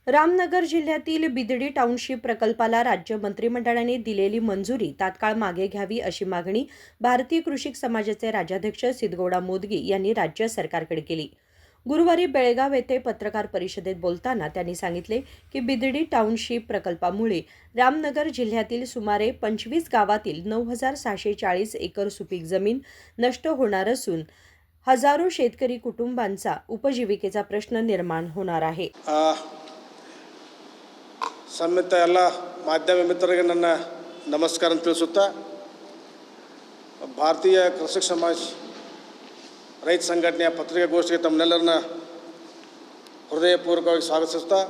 रामनगर जिल्ह्यातील बिदडी टाउनशिप प्रकल्पाला राज्य मंत्रिमंडळाने दिलेली मंजुरी तात्काळ मागे घ्यावी अशी मागणी भारतीय कृषिक समाजाचे राज्याध्यक्ष सिद्धगौडा मोदगी यांनी राज्य सरकारकडे केली। गुरुवारी बेळगाव येथे पत्रकार परिषदेत बोलताना त्यांनी सांगितले की बिदडी टाउनशिप प्रकल्पामुळे रामनगर जिल्ह्यातील सुमारे 25 गावातील 9640 एकर सुपीक जमीन नष्ट होणार असून हजारो शेतकरी कुटुंबांचा उपजीविकेचा प्रश्न निर्माण होणार आहे। ಸಮ್ಮಿತ ಎಲ್ಲ ಮಾಧ್ಯಮ ಮಿತ್ರರಿಗೆ ನನ್ನ ನಮಸ್ಕಾರ ತಿಳಿಸುತ್ತಾ ಭಾರತೀಯ ಕೃಷಿ ಸಮಾಜ ರೈತ ಸಂಘಟನೆಯ ಪತ್ರಿಕಾಗೋಷ್ಠಿಗೆ ತಮ್ಮನ್ನೆಲ್ಲರನ್ನ ಹೃದಯಪೂರ್ವಕವಾಗಿ ಸ್ವಾಗತಿಸುತ್ತಾ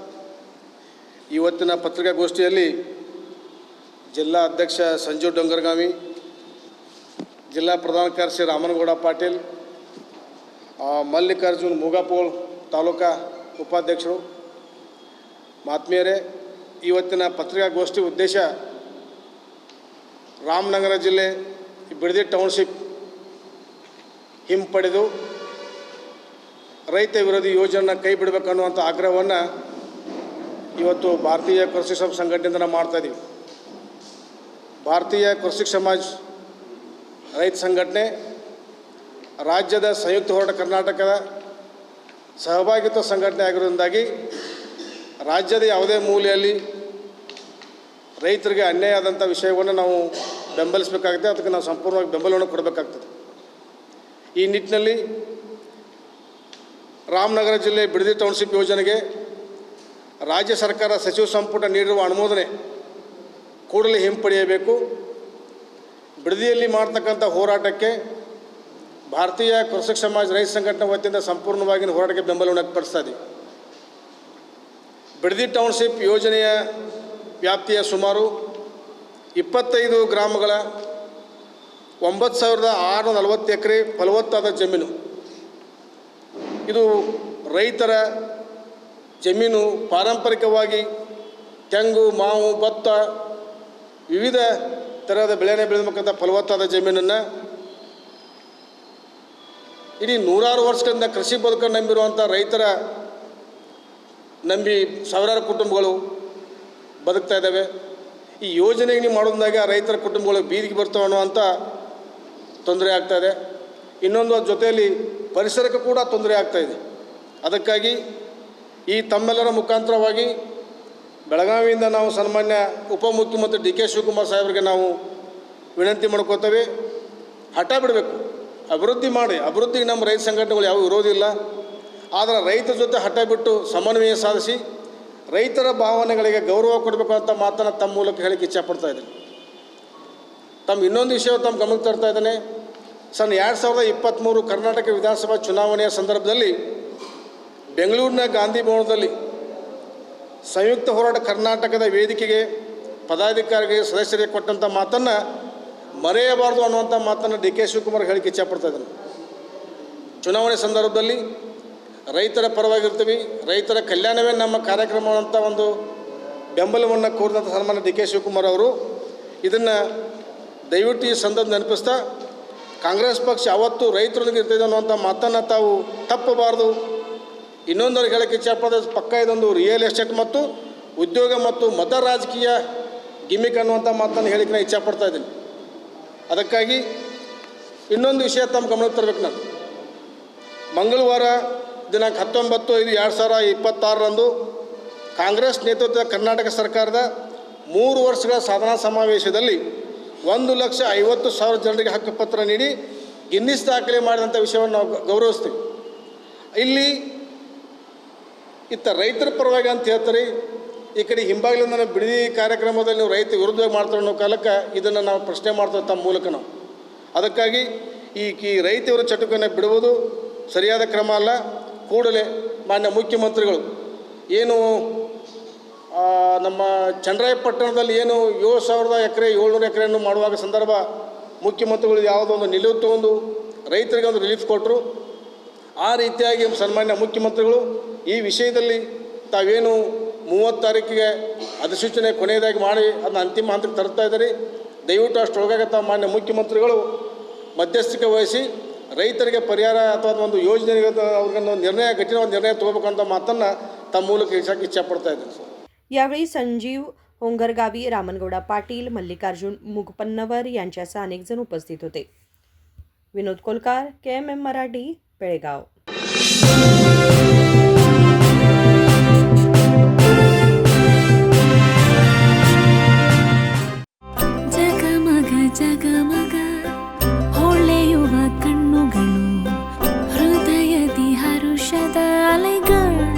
ಇವತ್ತಿನ ಪತ್ರಿಕಾಗೋಷ್ಠಿಯಲ್ಲಿ ಜಿಲ್ಲಾ ಅಧ್ಯಕ್ಷ ಸಂಜು ಡೊಂಗರಗಾವಿ, ಜಿಲ್ಲಾ ಪ್ರಧಾನ ಕಾರ್ಯದರ್ಶಿ ರಾಮನಗೌಡ ಪಾಟೀಲ್, ಮಲ್ಲಿಕಾರ್ಜುನ್ ಮೂಗಾಪೋಳ್ ತಾಲೂಕಾ ಉಪಾಧ್ಯಕ್ಷರು, ಮಾತ್ಮೀಯರೇ, ಇವತ್ತಿನ ಪತ್ರಿಕಾಗೋಷ್ಠಿ ಉದ್ದೇಶ ರಾಮನಗರ ಜಿಲ್ಲೆ ಬಿಡದಿ ಟೌನ್ಶಿಪ್ ಹಿಂಪಡೆದು ರೈತ ವಿರೋಧಿ ಯೋಜನೆ ಕೈ ಬಿಡಬೇಕನ್ನುವಂಥ ಆಗ್ರಹವನ್ನು ಇವತ್ತು ಭಾರತೀಯ ಕೃಷಿ ಸಂಘಟನೆಯಿಂದ ನಾವು ಮಾಡ್ತಾಯಿದ್ದೀವಿ। ಭಾರತೀಯ ಕೃಷಿ ಸಮಾಜ ರೈತ ಸಂಘಟನೆ ರಾಜ್ಯದ ಸಂಯುಕ್ತ ಹೋರಾಟ ಕರ್ನಾಟಕದ ಸಹಭಾಗಿತ್ವ ಸಂಘಟನೆ ಆಗಿರೋದ್ರಿಂದಾಗಿ ರಾಜ್ಯದ ಯಾವುದೇ ಮೂಲೆಯಲ್ಲಿ ರೈತರಿಗೆ ಅನ್ಯಾಯ ಆದಂಥ ವಿಷಯವನ್ನು ನಾವು ಬೆಂಬಲಿಸಬೇಕಾಗುತ್ತೆ, ಅದಕ್ಕೆ ನಾವು ಸಂಪೂರ್ಣವಾಗಿ ಬೆಂಬಲವನ್ನು ಕೊಡಬೇಕಾಗ್ತದೆ। ಈ ನಿಟ್ಟಿನಲ್ಲಿ ರಾಮನಗರ ಜಿಲ್ಲೆ ಬಿಡದಿ ಟೌನ್ಶಿಪ್ ಯೋಜನೆಗೆ ರಾಜ್ಯ ಸರ್ಕಾರ ಸಚಿವ ಸಂಪುಟ ನೀಡಿರುವ ಅನುಮೋದನೆ ಕೂಡಲೇ ಹಿಂಪಡೆಯಬೇಕು। ಬಿಡದಿಯಲ್ಲಿ ಮಾಡ್ತಕ್ಕಂಥ ಹೋರಾಟಕ್ಕೆ ಭಾರತೀಯ ಕೃಷಿ ಸಮಾಜ ರೈತ ಸಂಘಟನೆ ವತಿಯಿಂದ ಸಂಪೂರ್ಣವಾಗಿ ಹೋರಾಟಕ್ಕೆ ಬೆಂಬಲವನ್ನು ವ್ಯಕ್ತಪಡಿಸ್ತಾ ಇದ್ದೀವಿ। ಬಿಡದಿ ಟೌನ್ಶಿಪ್ ಯೋಜನೆಯ ವ್ಯಾಪ್ತಿಯ ಸುಮಾರು 25 ಗ್ರಾಮಗಳ 9640 ಎಕರೆ ಫಲವತ್ತಾದ ಜಮೀನು, ಇದು ರೈತರ ಜಮೀನು। ಪಾರಂಪರಿಕವಾಗಿ ತೆಂಗು, ಮಾವು, ಭತ್ತ, ವಿವಿಧ ಥರದ ಬೆಳೆಯನ್ನು ಬೆಳೆಯತಕ್ಕಂಥ ಫಲವತ್ತಾದ ಜಮೀನನ್ನು ಇಡೀ ನೂರಾರು ವರ್ಷಗಳಿಂದ ಕೃಷಿ ಬದುಕನ್ನು ನಂಬಿರುವಂಥ ರೈತರ ನಂಬಿ ಸಾವಿರಾರು ಕುಟುಂಬಗಳು ಬದುಕ್ತಾ ಇದ್ದಾವೆ। ಈ ಯೋಜನೆಗೆ ನೀವು ಮಾಡೋದಾಗಿ ಆ ರೈತರ ಕುಟುಂಬಗಳು ಬೀದಿಗೆ ಬರ್ತಾವೆ ಅನ್ನುವಂಥ ತೊಂದರೆ ಆಗ್ತಾಯಿದೆ। ಇನ್ನೊಂದು ಜೊತೆಯಲ್ಲಿ ಪರಿಸರಕ್ಕೆ ಕೂಡ ತೊಂದರೆ ಆಗ್ತಾಯಿದೆ। ಅದಕ್ಕಾಗಿ ಈ ತಮ್ಮೆಲ್ಲರ ಮುಖಾಂತರವಾಗಿ ಬೆಳಗಾವಿಯಿಂದ ನಾವು ಸನ್ಮಾನ್ಯ ಉಪಮುಖ್ಯಮಂತ್ರಿ ಡಿ ಕೆ ಶಿವಕುಮಾರ್ ಸಾಹೇಬರಿಗೆ ನಾವು ವಿನಂತಿ ಮಾಡ್ಕೋತೇವೆ, ಹಠ ಬಿಡಬೇಕು, ಅಭಿವೃದ್ಧಿ ಮಾಡಿ। ಅಭಿವೃದ್ಧಿಗೆ ನಮ್ಮ ರೈತ ಸಂಘಟನೆಗಳು ಯಾವ ವಿರೋಧ ಇಲ್ಲ, ಆದರೆ ರೈತರ ಜೊತೆ ಹಠ ಬಿಟ್ಟು ಸಮನ್ವಯ ಸಾಧಿಸಿ ರೈತರ ಭಾವನೆಗಳಿಗೆ ಗೌರವ ಕೊಡಬೇಕು ಅಂತ ಮಾತನ್ನು ತಮ್ಮ ಮೂಲಕ ಹೇಳಿಕ್ಕೆ ಇಚ್ಛಪಡ್ತಾ ಇದ್ದೀನಿ। ತಮ್ಮ ಇನ್ನೊಂದು ವಿಷಯ ತಮ್ಮ ಗಮನಕ್ಕೆ ತರ್ತಾ ಇದ್ದೇನೆ। 2023 ಕರ್ನಾಟಕ ವಿಧಾನಸಭಾ ಚುನಾವಣೆಯ ಸಂದರ್ಭದಲ್ಲಿ ಬೆಂಗಳೂರಿನ ಗಾಂಧಿ ಭವನದಲ್ಲಿ ಸಂಯುಕ್ತ ಹೋರಾಟ ಕರ್ನಾಟಕದ ವೇದಿಕೆಗೆ ಪದಾಧಿಕಾರಿಗಳಿಗೆ ಸದಸ್ಯರಿಗೆ ಕೊಟ್ಟಂಥ ಮಾತನ್ನು ಮರೆಯಬಾರ್ದು ಅನ್ನುವಂಥ ಮಾತನ್ನು ಡಿ ಕೆ ಶಿವಕುಮಾರ್ ಹೇಳಿಕ್ಕೆ ಇಚ್ಛಪಡ್ತಾ ಇದ್ದೇನೆ। ಚುನಾವಣೆ ಸಂದರ್ಭದಲ್ಲಿ ರೈತರ ಪರವಾಗಿರ್ತೀವಿ, ರೈತರ ಕಲ್ಯಾಣವೇ ನಮ್ಮ ಕಾರ್ಯಕ್ರಮ ಅಂತ ಒಂದು ಬೆಂಬಲವನ್ನು ಕೋರಿದಂಥ ಸನ್ಮಾನ್ಯ ಡಿ ಕೆ ಶಿವಕುಮಾರ್ ಅವರು ಇದನ್ನು ದಯವಿಟ್ಟು ಈ ಸಂದರ್ಭ ನೆನಪಿಸ್ತಾ ಕಾಂಗ್ರೆಸ್ ಪಕ್ಷ ಯಾವತ್ತೂ ರೈತರೊಂದಿಗೆ ಇರ್ತಿದೆ ಅನ್ನುವಂಥ ಮಾತನ್ನು ತಾವು ತಪ್ಪಬಾರ್ದು। ಇನ್ನೊಂದವ್ರಿಗೆ ಹೇಳೋಕ್ಕೆ ಇಚ್ಛಪಡೋದು ಪಕ್ಕ ಇದೊಂದು ರಿಯಲ್ ಎಸ್ಟೇಟ್ ಮತ್ತು ಉದ್ಯೋಗ ಮತ್ತು ಮತ ರಾಜಕೀಯ ಗಿಮಿಕ್ ಅನ್ನುವಂಥ ಮಾತನ್ನು ಹೇಳಿಕ್ಕೆ ನಾನು ಇಚ್ಛಪಡ್ತಾ ಇದ್ದೀನಿ। ಅದಕ್ಕಾಗಿ ಇನ್ನೊಂದು ವಿಷಯ ತಮ್ಮ ಗಮನಕ್ಕೆ ತರಬೇಕು। ನಾನು ಮಂಗಳವಾರ ದಿನಾಂಕ 19/5/2026 ಕಾಂಗ್ರೆಸ್ ನೇತೃತ್ವದ ಕರ್ನಾಟಕ ಸರ್ಕಾರದ 3 ವರ್ಷಗಳ ಸಾಧನಾ ಸಮಾವೇಶದಲ್ಲಿ 1,50,000 ಜನರಿಗೆ ಹಕ್ಕುಪತ್ರ ನೀಡಿ ಗಿನ್ನಿಸ್ ದಾಖಲೆ ಮಾಡಿದಂಥ ವಿಷಯವನ್ನು ನಾವು ಗೌರವಿಸ್ತೀವಿ। ಇಲ್ಲಿ ಇತ್ತ ರೈತರ ಪರವಾಗಿ ಅಂತ ಹೇಳ್ತಾರೆ, ಈ ಕಡೆ ಹಿಂಬಾಗಿಲಿಂದ ಬಿಡದಿ ಕಾರ್ಯಕ್ರಮದಲ್ಲಿ ನೀವು ರೈತ ವಿರುದ್ಧವಾಗಿ ಮಾಡ್ತಾರೆ ಅನ್ನೋ ಕಾಲಕ್ಕೆ ಇದನ್ನು ನಾವು ಪ್ರಶ್ನೆ ಮಾಡ್ತೇವೆ ತಮ್ಮ ಮೂಲಕ ನಾವು। ಅದಕ್ಕಾಗಿ ಈ ರೈತರ ಚಟುವಟಿಕೆಯನ್ನು ಬಿಡುವುದು ಸರಿಯಾದ ಕ್ರಮ ಅಲ್ಲ। ಕೂಡಲೇ ಮಾನ್ಯ ಮುಖ್ಯಮಂತ್ರಿಗಳು ಏನು ನಮ್ಮ ಚನ್ನರಾಯಪಟ್ಟಣದಲ್ಲಿ ಏನು 7,000 ಎಕರೆ 700 ಎಕರೆಯನ್ನು ಮಾಡುವಾಗ ಸಂದರ್ಭ ಮುಖ್ಯಮಂತ್ರಿಗಳು ಯಾವುದೋ ಒಂದು ನಿಲುವು ತಗೊಂಡು ರೈತರಿಗೆ ಒಂದು ರಿಲೀಫ್ ಕೊಟ್ಟರು, ಆ ರೀತಿಯಾಗಿ ಸನ್ಮಾನ್ಯ ಮುಖ್ಯಮಂತ್ರಿಗಳು ಈ ವಿಷಯದಲ್ಲಿ ತಾವೇನು 30 ತಾರೀಕಿಗೆ ಅಧಿಸೂಚನೆ ಕೊನೆಯದಾಗಿ ಮಾಡಿ ಅದನ್ನ ಅಂತಿಮ ಹಂತಕ್ಕೆ ತರ್ತಾ ಇದ್ದಾರೆ। ದಯವಿಟ್ಟು ಅಷ್ಟರೊಳಗಾಗಿ ತಾವು ಮಾನ್ಯ ಮುಖ್ಯಮಂತ್ರಿಗಳು ಮಧ್ಯಸ್ಥಿಕೆ ವಹಿಸಿ ರೈತರಿಗೆ ಪರಿಹಾರ ಅಥವಾ ಒಂದು ಯೋಜನೆ ಅವ್ರಿಗೊಂದು ನಿರ್ಣಯ ಕಠಿಣವಾದ ನಿರ್ಣಯ ತೊಗೋಬೇಕಂತ ಮಾತನ್ನು ತಮ್ಮ ಮೂಲಕ ಇಳಿಸೋಕೆ ಇಚ್ಛಪಡ್ತಾ ಇದ್ದೀನಿ ಸರ್. यावेळी संजीव होंगरगावी, रामनगौडा पाटील, मल्लिकार्जुन मुगपन्नवर यांच्यासह अनेक जण उपस्थित होते. विनोद कोलकार, KMM मराठी, बेळगाव. ಜಗಮಗ ಜಗಮಗ ಹೊಳೆಯುವ ಕಣ್ಣುಗಳು, ಹೃದಯದಿ ಹರುಷದ ಅಲೆಗಳು.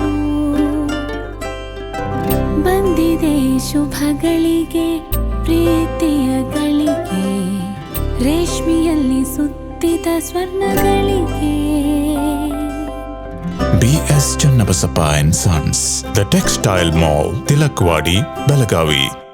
ಬಂದಿದೆ ಶುಭಗಳಿಗೆ, ಪ್ರೀತಿಯ ಗಳಿಗೆ, ರೇಷ್ಮೆಯಲ್ಲಿ ಸುತ್ತಿದ ಸ್ವರ್ಣಗಳಿಗೆ. BS Channabasappa and Sons, The Textile Mall, Tilakwadi, Belagavi.